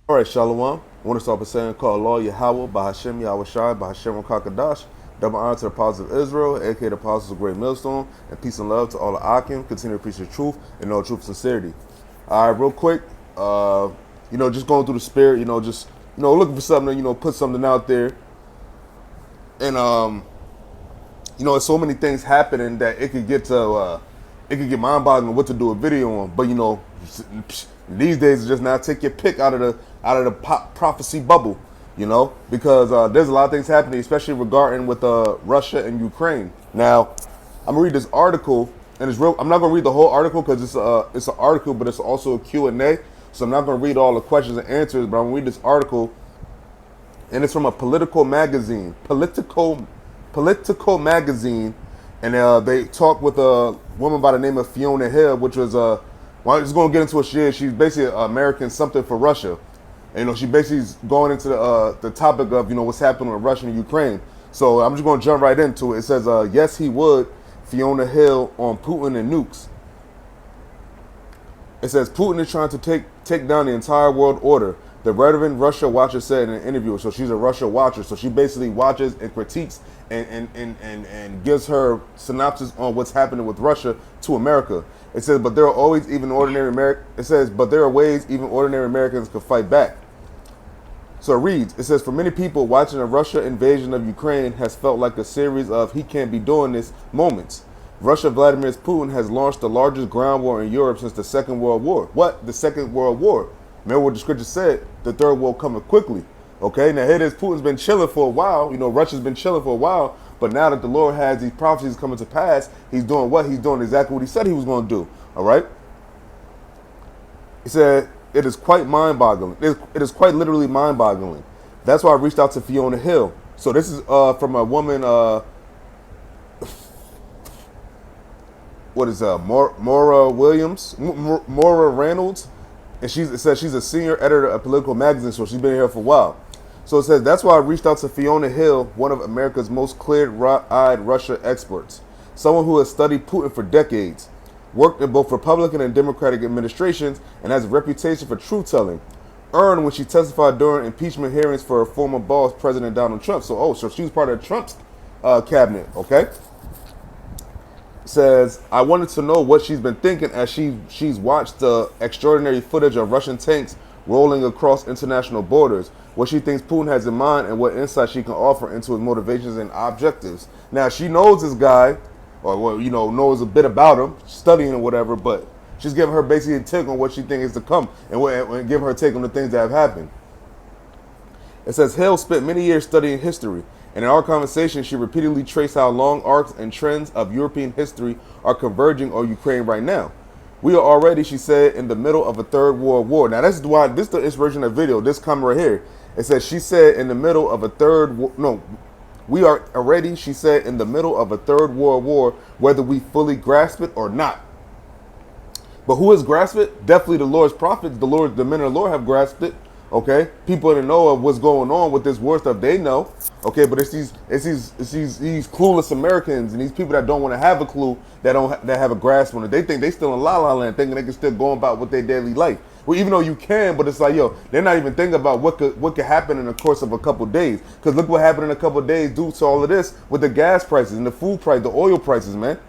All right, Shalom. I want to start by saying, call Allah Yahweh, Bahashem Yahweh Shai, Bahashem Kakadash. Double honor to the apostles of Israel, aka the apostles of Great Millstone, and peace and love to all the Akim. Continue to preach the truth and know truth and sincerity. All right, real quick, just going through the spirit, just looking for something, put something out there, and it's so many things happening that it could get mind-boggling what to do a video on. But these days it's just now take your pick out of the prophecy bubble, because there's a lot of things happening, especially regarding with Russia and Ukraine. Now, I'm gonna read this article, and it's real. I'm not gonna read the whole article because it's an article, but it's also a Q&A. So I'm not gonna read all the questions and answers, but I'm gonna read this article, and it's from a political magazine. Political magazine, and they talked with a woman by the name of Fiona Hill, which was well, I'm just gonna get into what she is. She's basically an American something for Russia. And, she basically is going into the topic of what's happening with Russia and Ukraine. So I'm just gonna jump right into it. It says, yes, he would. Fiona Hill on Putin and nukes. It says Putin is trying to take down the entire world order. The veteran Russia watcher said in an interview. So she's a Russia watcher. So she basically watches and critiques and gives her synopsis on what's happening with Russia to America. It says, but there are always even ordinary It says, but there are ways even ordinary Americans could fight back. So it reads, it says, for many people, watching a Russia invasion of Ukraine has felt like a series of he can't be doing this moments. Russia Vladimir Putin has launched the largest ground war in Europe since the Second World War. What? The Second World War. Remember what the scripture said, the third world coming quickly. Okay, now here it is, Putin's been chilling for a while. Russia's been chilling for a while. But now that the Lord has these prophecies coming to pass, he's doing what? He's doing exactly what he said he was going to do. All right? He said, it is quite mind-boggling. It is quite literally mind-boggling. That's why I reached out to Fiona Hill. So this is from a woman, what is Maura Williams? Maura Reynolds. And it says she's a senior editor of Political Magazine, so she's been here for a while. So it says, that's why I reached out to Fiona Hill, one of America's most clear-eyed Russia experts, someone who has studied Putin for decades, worked in both Republican and Democratic administrations, and has a reputation for truth-telling, earned when she testified during impeachment hearings for her former boss, President Donald Trump. So she was part of Trump's cabinet, okay? Says, I wanted to know what she's been thinking as she's watched the extraordinary footage of Russian tanks rolling across international borders, what she thinks Putin has in mind, and what insight she can offer into his motivations and objectives. Now, she knows this guy, or knows a bit about him, studying or whatever, but she's giving her basically a take on what she thinks is to come, and giving her take on the things that have happened. It says, Hill spent many years studying history, and in our conversation, she repeatedly traced how long arcs and trends of European history are converging on Ukraine right now. We are already, she said, in the middle of a third world war. Now, this is the inspiration of the video, this comment right here. It says, she said, in the middle of a we are already, she said, in the middle of a third world war, whether we fully grasp it or not. But who has grasped it? Definitely the Lord's prophets, the men of the Lord have grasped it. Okay, people that know of what's going on with this war stuff, they know. Okay, but it's these clueless Americans and these people that don't want to have a clue, that have a grasp on it. They think they still in la la land, thinking they can still go about with their daily life. Well, even though you can, but it's like, they're not even thinking about what could happen in the course of a couple days. Because look what happened in a couple days due to all of this with the gas prices and the food price, the oil prices, man.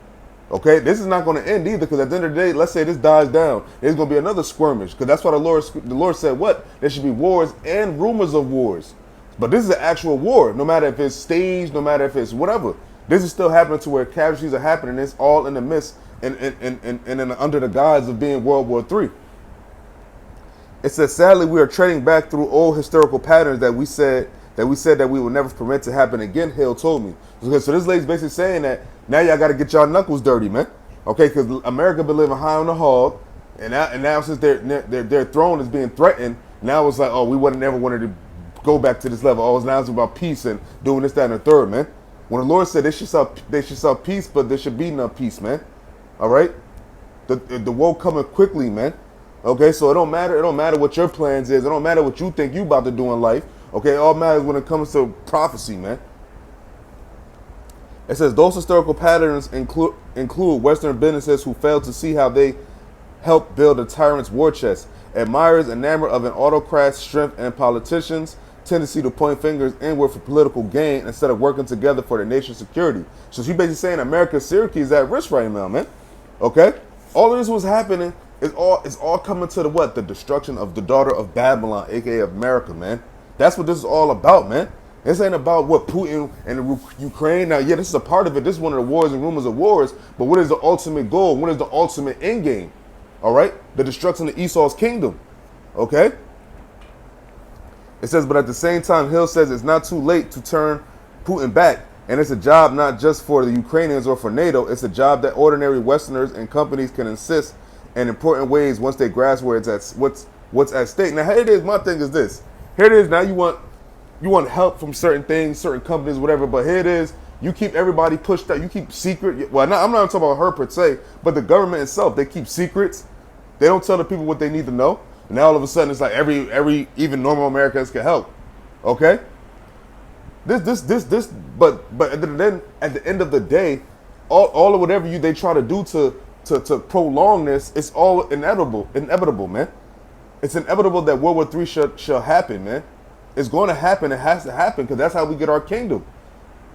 Okay, this is not going to end either, because at the end of the day, let's say this dies down, there's going to be another skirmish, because that's why the Lord said what? There should be wars and rumors of wars. But this is an actual war, no matter if it's staged, no matter if it's whatever. This is still happening to where casualties are happening. It's all in the midst and under the guise of being World War III. It says, sadly, we are treading back through old historical patterns that we said that we would never permit to happen again, Hill told me. Okay, so this lady's basically saying that now y'all got to get y'all knuckles dirty, man. Okay, because America been living high on the hog, and now since their throne is being threatened, now it's like, oh, we would never wanted to go back to this level. Oh, now it's about peace and doing this, that, and the third, man. When the Lord said they should sell peace, but there should be no peace, man. All right, the war coming quickly, man. Okay, so it don't matter what your plans is. It don't matter what you think you about to do in life. Okay, it all matters when it comes to prophecy, man. It says those historical patterns include Western businesses who fail to see how they help build a tyrant's war chest. Admirers enamored of an autocrat's strength and politicians' tendency to point fingers inward for political gain instead of working together for the nation's security. So she basically saying America's Syracuse is at risk right now, man. Okay? All of this was happening. It's all coming to the what? The destruction of the daughter of Babylon, aka America, man. That's what this is all about, man. This ain't about what Putin and Ukraine. Now, yeah, this is a part of it. This is one of the wars and rumors of wars. But what is the ultimate goal? What is the ultimate end game? All right? The destruction of Esau's kingdom. Okay? It says, but at the same time, Hill says it's not too late to turn Putin back. And it's a job not just for the Ukrainians or for NATO. It's a job that ordinary Westerners and companies can assist in important ways once they grasp where it's at, what's at stake. Now, here it is. My thing is this. Here it is. Now you want help from certain things, certain companies, whatever. But here it is. You keep everybody pushed out. You keep secret. Well, I'm not talking about her per se, but the government itself. They keep secrets. They don't tell the people what they need to know. And now all of a sudden it's like every even normal Americans can help. Okay. But then at the end of the day, all of whatever they try to do to prolong this, it's all inevitable, man. It's inevitable that World War III shall happen, man. It's going to happen. It has to happen because that's how we get our kingdom.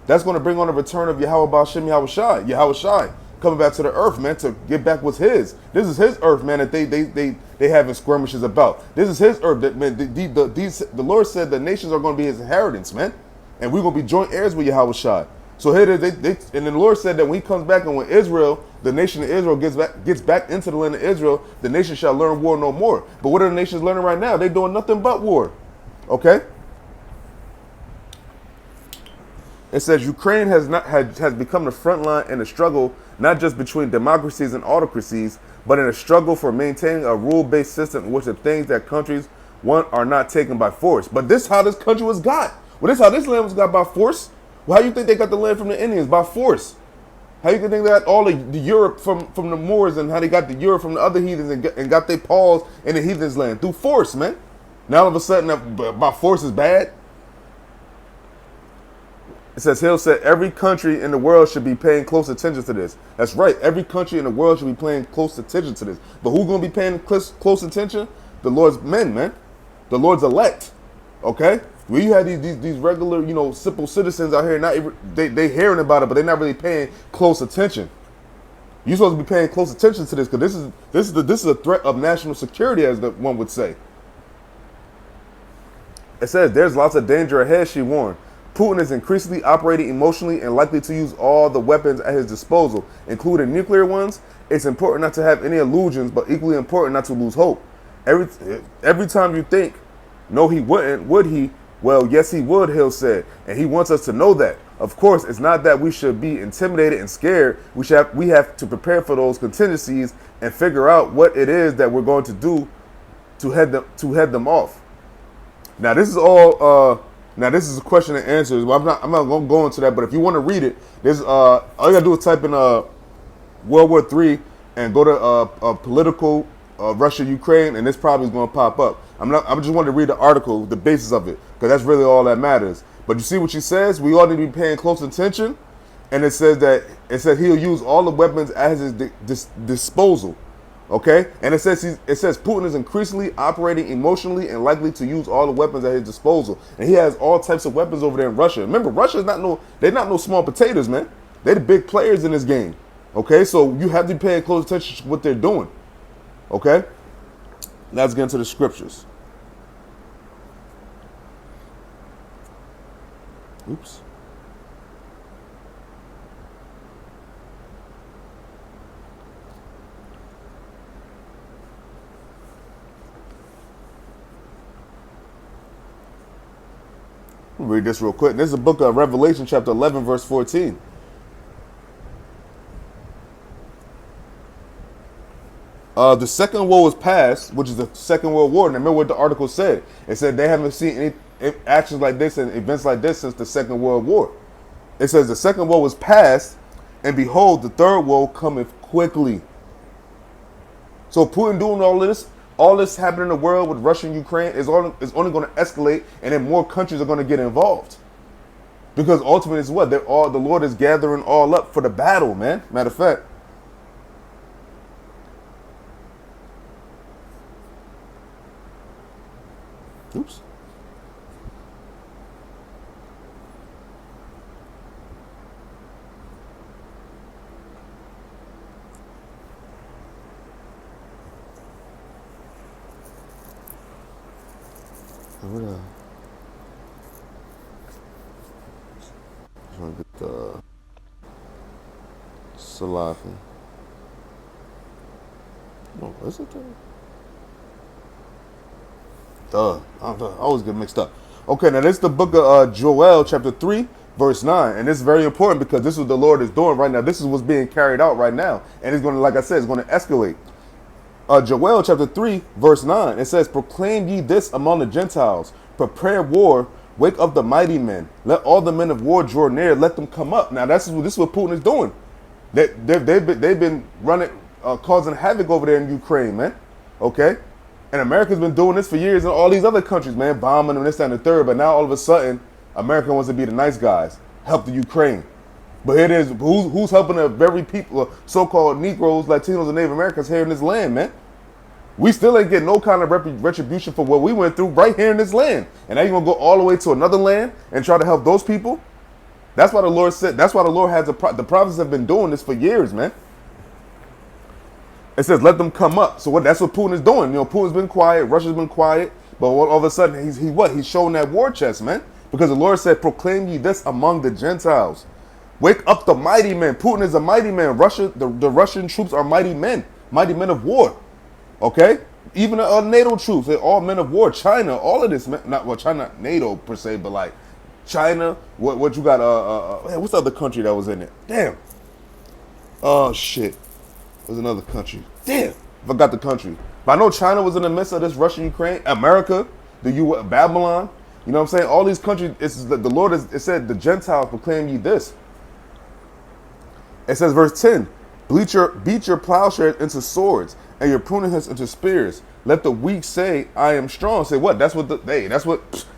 That's going to bring on the return of Yahweh Ba'Shem Yahweh Shai, coming back to the earth, man, to get back what's his. This is his earth, man, that they having skirmishes about. This is his earth that, man, the Lord said the nations are going to be his inheritance, man. And we're going to be joint heirs with Yahweh Shai. So here and then the Lord said that when he comes back and when Israel, the nation of Israel gets back into the land of Israel, the nation shall learn war no more. But what are the nations learning right now? They're doing nothing but war. Okay? It says Ukraine has become the front line in a struggle not just between democracies and autocracies, but in a struggle for maintaining a rule-based system in which the things that countries want are not taken by force. But this is how this country was got. Well, this is how this land was got by force. Well, how you think they got the land from the Indians? By force. How you think they got all the Europe from the Moors, and how they got the Europe from the other heathens and got their paws in the heathens' land? Through force, man. Now all of a sudden, by force is bad. It says, Hill said, every country in the world should be paying close attention to this. That's right. Every country in the world should be paying close attention to this. But who's going to be paying close attention? The Lord's men, man. The Lord's elect. Okay? Well, you have these regular, simple citizens out here, they hearing about it, but they're not really paying close attention. You're supposed to be paying close attention to this because this is a threat of national security, as the one would say. It says, there's lots of danger ahead, she warned. Putin is increasingly operating emotionally and likely to use all the weapons at his disposal, including nuclear ones. It's important not to have any illusions, but equally important not to lose hope. Every time you think, no, he wouldn't, would he? Well, yes, he would, Hill said, and he wants us to know that. Of course, it's not that we should be intimidated and scared. We have to prepare for those contingencies and figure out what it is that we're going to do to head them off. Now, this is all. Now, this is a question and answers. Well, I'm not going to go into that, but if you want to read it, there's all you gotta do is type in World War III and go to political Russia Ukraine, and this probably is going to pop up. I just wanted to read the article, the basis of it, because that's really all that matters. But you see what she says? We all need to be paying close attention, and it says he'll use all the weapons at his disposal. Okay, and it says Putin is increasingly operating emotionally and likely to use all the weapons at his disposal, and he has all types of weapons over there in Russia. Remember, Russia's they're not no small potatoes, man. They're the big players in this game. Okay, so you have to pay close attention to what they're doing. Okay, let's get into the scriptures. Oops. Read this real quick. This is the book of Revelation, chapter 11, verse 14. The second war was past, which is the Second World War. And remember what the article said. It said they haven't seen any actions like this and events like this since the Second World War. It says the second war was past, and behold, the third war cometh quickly. So Putin doing all this happening in the world with Russia and Ukraine is only going to escalate, and then more countries are going to get involved. Because ultimately, it's what? The Lord is gathering all up for the battle, man. Matter of fact. Oops. Where the, trying to get the saliva. No, is it there? I always get mixed up. Okay, now this is the book of Joel, chapter 3, verse 9. And this is very important because this is what the Lord is doing right now. This is what's being carried out right now. And it's going to, like I said, it's going to escalate. Joel chapter 3, verse 9. It says, proclaim ye this among the Gentiles. Prepare war. Wake up the mighty men. Let all the men of war draw near. Let them come up. Now, this is what Putin is doing. They've been running, causing havoc over there in Ukraine, man. Okay? And America's been doing this for years in all these other countries, man, bombing them, this, that, and the third. But now all of a sudden, America wants to be the nice guys, help the Ukraine. But it is who's helping the very people, so-called Negroes, Latinos, and Native Americans here in this land, man. We still ain't getting no kind of retribution for what we went through right here in this land. And now you're gonna go all the way to another land and try to help those people? That's why the Lord said. That's why the Lord has the prophets have been doing this for years, man. It says, let them come up. So that's what Putin is doing. You know, Putin's been quiet. Russia's been quiet. But all of a sudden, he's showing that war chest, man. Because the Lord said, proclaim ye this among the Gentiles. Wake up the mighty men. Putin is a mighty man. The Russian troops are mighty men of war. Okay? Even the NATO troops, they're all men of war. China, all of this, China, not NATO per se, but like China, what you got, what's the other country that was in it? Damn. Oh, shit. There's another country. Damn, forgot the country. But I know China was in the midst of this Russia-Ukraine. America, the U.S., Babylon. You know what I'm saying? All these countries, the Lord, it said, the Gentiles proclaim ye this. It says, verse 10, beat your plowshares into swords and your pruning hooks into spears. Let the weak say, I am strong. Say what? That's what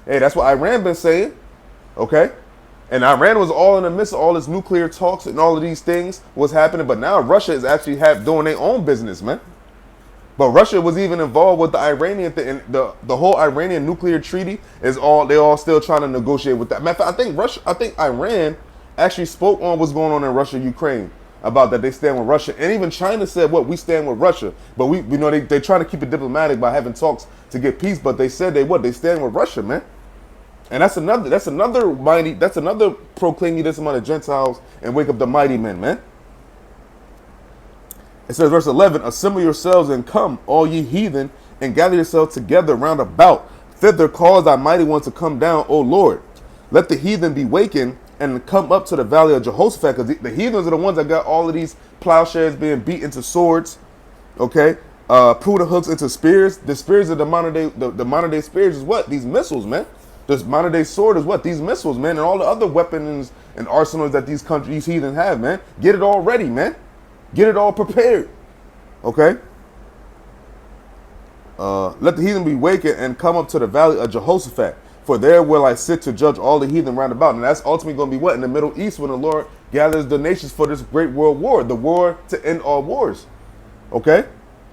Iran been saying. Okay? And Iran was all in the midst of all this nuclear talks and all of these things was happening. But now Russia is actually doing their own business, man. But Russia was even involved with the Iranian thing. And the whole Iranian nuclear treaty they're all still trying to negotiate with that. Matter of fact, I think Iran actually spoke on what's going on in Russia, Ukraine, about that they stand with Russia. And even China said, we stand with Russia. But we know they trying to keep it diplomatic by having talks to get peace. But they said they stand with Russia, man. And that's another proclaim ye this among the Gentiles and wake up the mighty men, man. It says, verse 11, assemble yourselves and come, all ye heathen, and gather yourselves together round about. Thither cause thy mighty ones to come down, O Lord. Let the heathen be wakened and come up to the valley of Jehoshaphat, because the heathens are the ones that got all of these plowshares being beat into swords, okay? Pruning hooks into spears. The spears of the modern day spears is what? These missiles, man. This modern day sword is what? These missiles, man, and all the other weapons and arsenals that these heathen have, man. Get it all ready, man. Get it all prepared. Okay? Let the heathen be wakened and come up to the valley of Jehoshaphat. For there will I sit to judge all the heathen round about. And that's ultimately going to be what? In the Middle East, when the Lord gathers the nations for this great world war. The war to end all wars. Okay?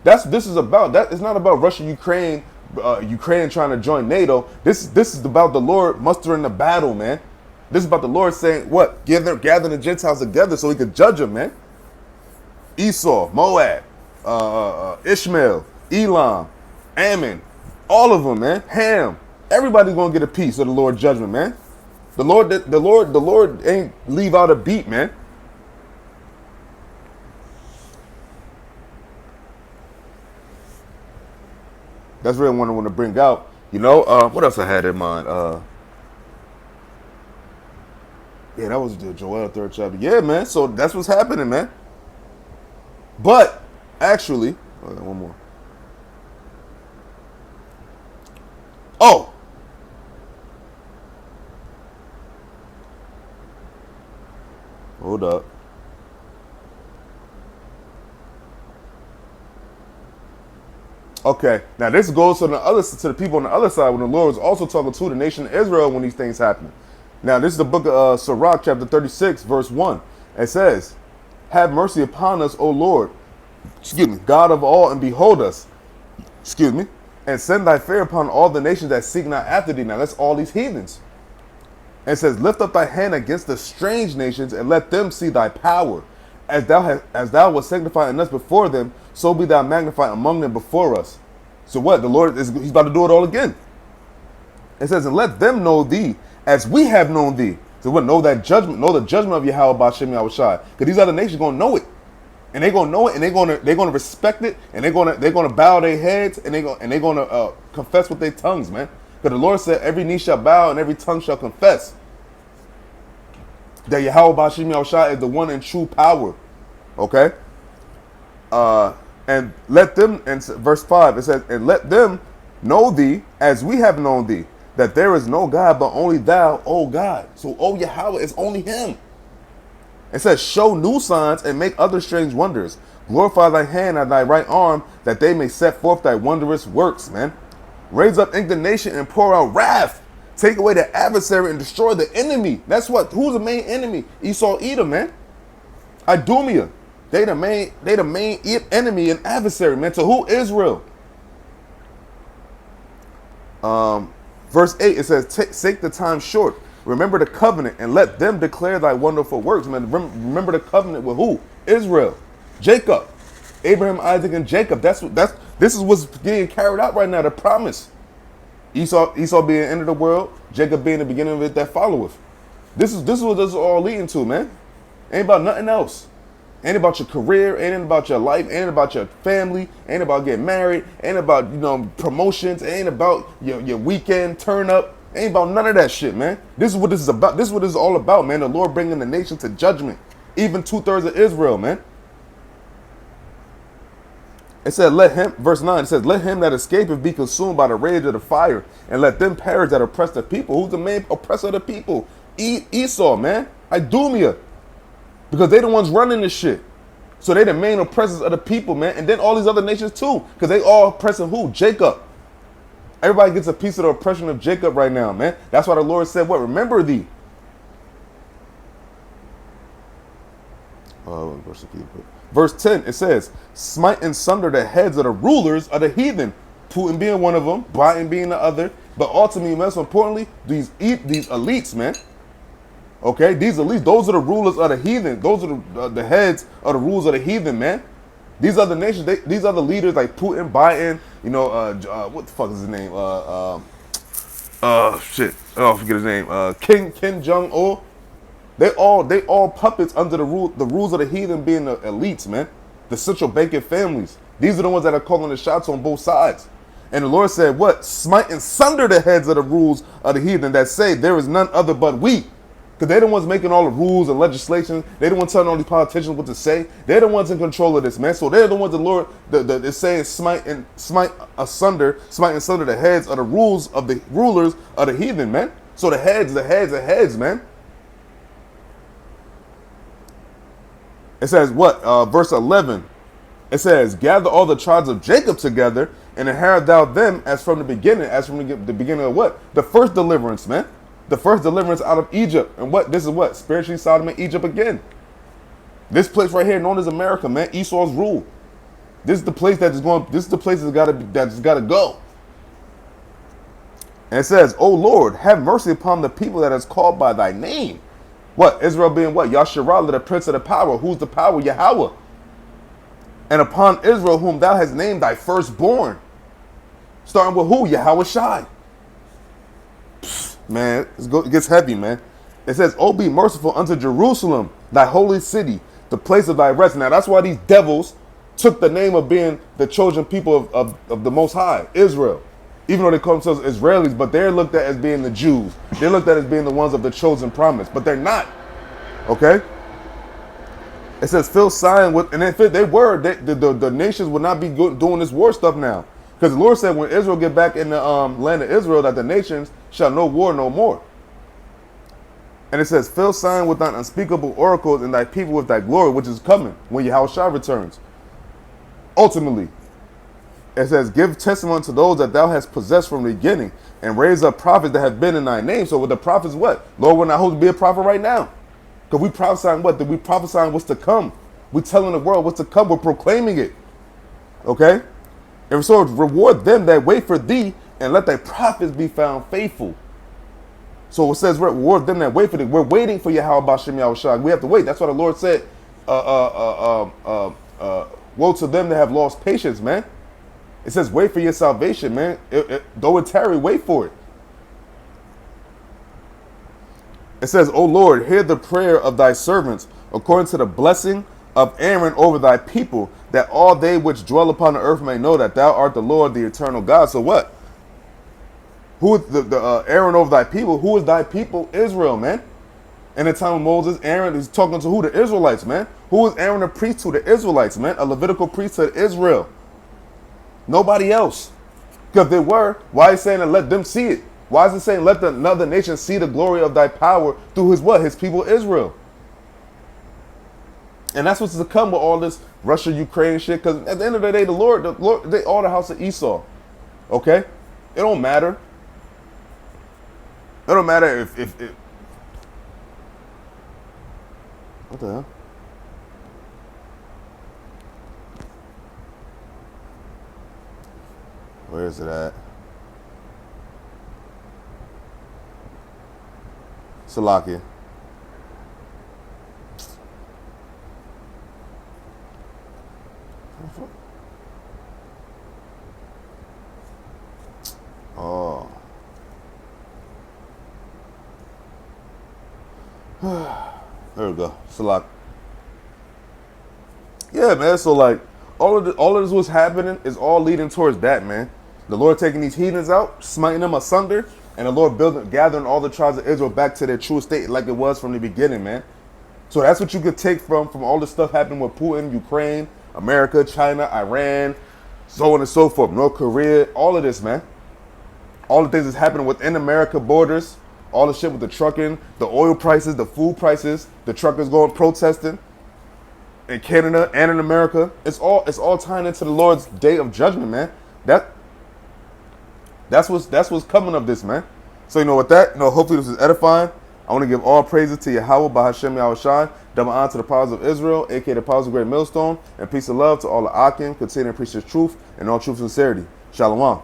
This is about that. It's not about Russia, Ukraine trying to join NATO. This is about the Lord mustering the battle, man. This is about the Lord saying, what? Gathering the Gentiles together so he could judge them, man. Esau, Moab, Ishmael, Elam, Ammon, all of them, man. Ham. Everybody's gonna get a piece of the Lord's judgment, man. The Lord ain't leave out a beat, man. That's really what I want to bring out. You know, what else I had in mind? Yeah, that was the Joel 3rd chapter. Yeah, man. So that's what's happening, man. But actually, one more. Oh. Hold up. Okay, now this goes to the people on the other side when the Lord was also talking to the nation of Israel when these things happen. Now this is the book of Sirach, chapter 36, verse 1. It says, have mercy upon us, O Lord, God of all, and behold us, and send thy fear upon all the nations that seek not after thee. Now that's all these heathens. And it says, lift up thy hand against the strange nations, and let them see thy power. As thou wast sanctified in us before them, so be thou magnified among them before us. So what? The Lord he's about to do it all again. It says, and let them know thee as we have known thee. So what? Know that judgment, know the judgment of Yahweh B'Shem Yahushai. Because these other nations gonna know it. And they're gonna know it, and they're gonna respect it, and they're gonna bow their heads, and they're gonna confess with their tongues, man. Because the Lord said, every knee shall bow and every tongue shall confess that Yahweh B'Shem Yahushua is the one in true power. Okay? And let them, in verse 5, it says, and let them know thee as we have known thee, that there is no God but only thou, O God. So, O Yahweh, it's only him. It says, show new signs and make other strange wonders. Glorify thy hand and thy right arm, that they may set forth thy wondrous works, man. Raise up indignation and pour out wrath. Take away the adversary and destroy the enemy. That's what. Who's the main enemy? Esau, Edom, man. Idumea. They the main enemy and adversary, man. To who? Israel. Verse 8, it says, take the time short. Remember the covenant and let them declare thy wonderful works, man. Remember the covenant with who? Israel. Jacob. Abraham, Isaac, and Jacob. This is what's being carried out right now, the promise. Esau being the end of the world, Jacob being the beginning of it that followeth. This is what this is all leading to, man. Ain't about nothing else. Ain't about your career, ain't about your life, ain't about your family, ain't about getting married, ain't about, promotions, ain't about your weekend turn up. Ain't about none of that shit, man. This is what this is about. This is what this is all about, man. The Lord bringing the nation to judgment. Even 2/3 of Israel, man. It said, verse 9, it says, let him that escapeth be consumed by the rage of the fire, and let them perish that oppress the people. Who's the main oppressor of the people? Esau, man. Idumea. Because they the ones running this shit. So they the main oppressors of the people, man. And then all these other nations too. Because they all oppressing who? Jacob. Everybody gets a piece of the oppression of Jacob right now, man. That's why the Lord said, what? Remember thee. Verse 10, it says, smite and sunder the heads of the rulers of the heathen. Putin being one of them, Biden being the other. But ultimately, most importantly, these elites, man. Okay, these elites, those are the rulers of the heathen. Those are the heads of the rulers of the heathen, man. These other nations, these other leaders like Putin, Biden, what the fuck is his name? I forget his name. Kim Jong-un. They all puppets under the rules of the heathen being the elites, man. The central banking families. These are the ones that are calling the shots on both sides. And the Lord said, what? Smite and sunder the heads of the rules of the heathen that say there is none other but we. Because they're the ones making all the rules and legislation. They're the ones telling all these politicians what to say. They're the ones in control of this, man. So they're the ones the Lord is saying smite and sunder the heads of the rulers of the heathen, man. So the heads, man. It says what? Verse 11. It says, gather all the tribes of Jacob together and inherit thou them as from the beginning. As from the beginning of what? The first deliverance, man. The first deliverance out of Egypt. And what? This is what? Spiritually Sodom and Egypt again. This place right here known as America, man. Esau's rule. This is the place that's gotta go. And it says, O Lord, have mercy upon the people that is called by thy name. What? Israel being what? Yasharallah, the prince of the power. Who's the power? Yahweh. And upon Israel, whom thou hast named thy firstborn. Starting with who? Yahweh Shai. Man, it gets heavy, man. It says, oh, be merciful unto Jerusalem, thy holy city, the place of thy rest. Now, that's why these devils took the name of being the chosen people of the Most High, Israel. Even though they call themselves Israelis, but they're looked at as being the Jews. They're looked at as being the ones of the chosen promise, but they're not. Okay? It says, fill Zion with, and if they were, the nations would not be doing this war stuff now. Because the Lord said when Israel get back in the land of Israel, that the nations shall know war no more. And it says, fill Zion with thine unspeakable oracles and thy people with thy glory, which is coming when Yahushua returns. Ultimately, it says, give testimony to those that thou hast possessed from the beginning, and raise up prophets that have been in thy name. So with the prophets, what? Lord, we're not supposed to be a prophet right now. Because we prophesying what? We prophesying what's to come. We telling the world what's to come. We're proclaiming it. Okay? And so reward them that wait for thee, and let thy prophets be found faithful. So it says reward them that wait for thee. We're waiting for Yahweh B'Shem Yahushua. We have to wait. That's why the Lord said, woe to them that have lost patience, man. It says wait for your salvation, man. Though it tarry, wait for it. It says, O Lord, hear the prayer of thy servants, according to the blessing of Aaron over thy people, that all they which dwell upon the earth may know that thou art the Lord, the eternal God. So what? Who is the Aaron over thy people? Who is thy people? Israel, man. In the time of Moses, Aaron is talking to who? The Israelites, man. Who is Aaron a priest to? The Israelites, man. A Levitical priesthood, Israel. Nobody else. Because if they were, why is he saying to let them see it? Why is it saying let another nation see the glory of thy power through his what? His people Israel. And that's what's to come with all this Russia-Ukraine shit. Because at the end of the day, the Lord, they all the house of Esau. Okay? It don't matter. It don't matter if what the hell? Where is it at? Salakia. Oh. There we go. Salak. Yeah, man. So like all of this was happening is all leading towards that, man. The Lord taking these heathens out, smiting them asunder, and the Lord gathering all the tribes of Israel back to their true state like it was from the beginning, man. So that's what you could take from all the stuff happening with Putin, Ukraine, America, China, Iran, so on and so forth, North Korea, all of this, man. All the things that's happening within America borders, all the shit with the trucking, the oil prices, the food prices, the truckers going protesting in Canada and in America. It's all tying into the Lord's day of judgment, man. That's what's coming of this, man. So with that, hopefully this is edifying. I want to give all praises to Yahweh B'Hashem Yahushai, double honor to the powers of Israel, aka the powers of Great Millstone, and peace and love to all the Akim, continue to preach the truth and all truth and sincerity. Shalom.